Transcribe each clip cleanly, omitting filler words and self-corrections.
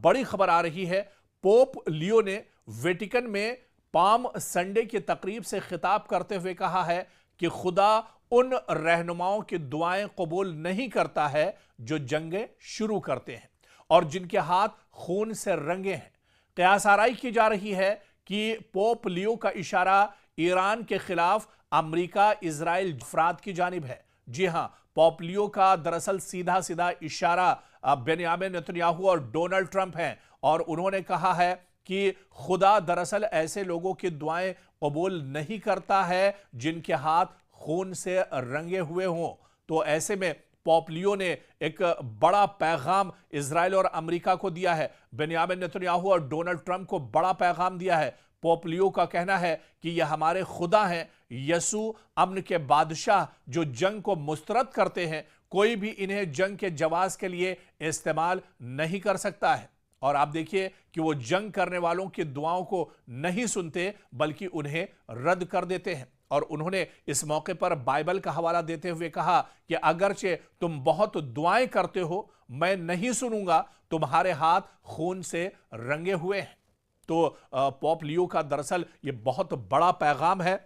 बड़ी खबर आ रही है। पोप लियो ने वेटिकन में पाम संडे की तकरीब से खिताब करते हुए कहा है कि खुदा उन रहनुमाओं की दुआएं कबूल नहीं करता है जो जंगें शुरू करते हैं और जिनके हाथ खून से रंगे हैं। कयास आराई की जा रही है कि पोप लियो का इशारा ईरान के खिलाफ अमेरिका इजराइल अफराद की जानिब है। जी हां, पोप लियो का दरअसल सीधा सीधा इशारा बेंयामिन नेतन्याहू और डोनाल्ड ट्रंप है और उन्होंने कहा है कि खुदा दरअसल ऐसे लोगों की दुआएं कबूल नहीं करता है जिनके हाथ खून से रंगे हुए हों। तो ऐसे में पोप लियो ने एक बड़ा पैगाम इजराइल और अमेरिका को दिया है। बेंयामिन नेतन्याहू और डोनाल्ड ट्रंप को बड़ा पैगाम दिया है। पोप लियो का कहना है कि यह हमारे खुदा हैं, यसु अमन के बादशाह जो जंग को मुस्तरद करते हैं। कोई भी इन्हें जंग के जवाब के लिए इस्तेमाल नहीं कर सकता है। और आप देखिए कि वो जंग करने वालों की दुआओं को नहीं सुनते बल्कि उन्हें रद्द कर देते हैं। और उन्होंने इस मौके पर बाइबल का हवाला देते हुए कहा कि अगरचे तुम बहुत दुआएं करते हो, मैं नहीं सुनूंगा, तुम्हारे हाथ खून से रंगे हुए हैं। तो पोप लियो का दरअसल ये बहुत बड़ा पैगाम है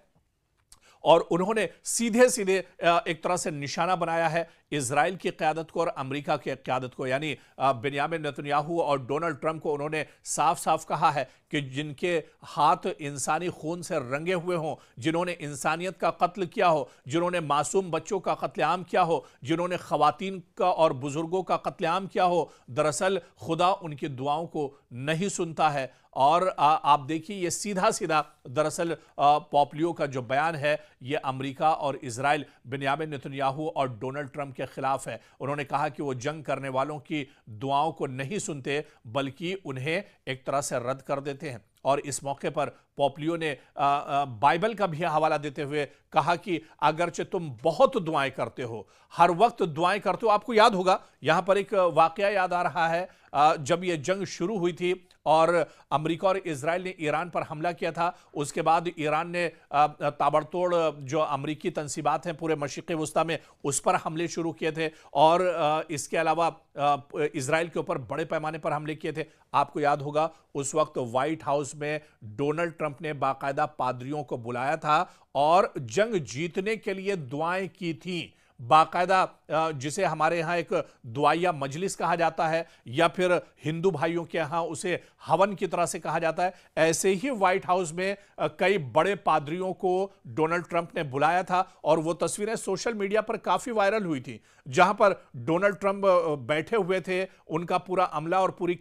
और उन्होंने सीधे सीधे एक तरह से निशाना बनाया है इजराइल की क़यादत को और अमेरिका की क़यादत को, यानी बेंयामिन नेतन्याहू और डोनाल्ड ट्रंप को उन्होंने साफ साफ कहा है कि जिनके हाथ इंसानी खून से रंगे हुए हों, जिन्होंने इंसानियत का कत्ल किया हो, जिन्होंने मासूम बच्चों का कत्लेआम किया हो, जिन्होंने ख़वातीन का और बुजुर्गों का कत्लेआम किया हो, दरअसल खुदा उनकी दुआओं को नहीं सुनता है। और आप देखिए ये सीधा सीधा दरअसल पोप लियो का जो बयान है ये अमेरिका और इजराइल, बेंयामिन नेतन्याहू और डोनाल्ड ट्रंप के खिलाफ है। उन्होंने कहा कि वो जंग करने वालों की दुआओं को नहीं सुनते बल्कि उन्हें एक तरह से रद्द कर देते हैं। और इस मौके पर पोप लियो ने बाइबल का भी हवाला देते हुए कहा कि अगरचे तुम बहुत दुआएं करते हो, हर वक्त दुआएं करते हो। आपको याद होगा, यहां पर एक वाकया याद आ रहा है, जब यह जंग शुरू हुई थी और अमेरिका और इजराइल ने ईरान पर हमला किया था, उसके बाद ईरान ने ताबड़तोड़ जो अमेरिकी तंसीबात हैं पूरे मशरिक़ वस्ता में उस पर हमले शुरू किए थे और इसके अलावा इजराइल के ऊपर बड़े पैमाने पर हमले किए थे। आपको याद होगा उस वक्त व्हाइट हाउस में डोनाल्ड ट्रंप ने बाकायदा पादरियों को बुलाया था और जंग जीतने के लिए दुआएं की थी। बाकायदा जिसे हमारे यहाँ एक दुआया मजलिस कहा जाता है या फिर हिंदू भाइयों के यहाँ उसे हवन की तरह से कहा जाता है, ऐसे ही व्हाइट हाउस में कई बड़े पादरियों को डोनाल्ड ट्रंप ने बुलाया था और वो तस्वीरें सोशल मीडिया पर काफी वायरल हुई थी, जहां पर डोनाल्ड ट्रंप बैठे हुए थे, उनका पूरा अमला और पूरी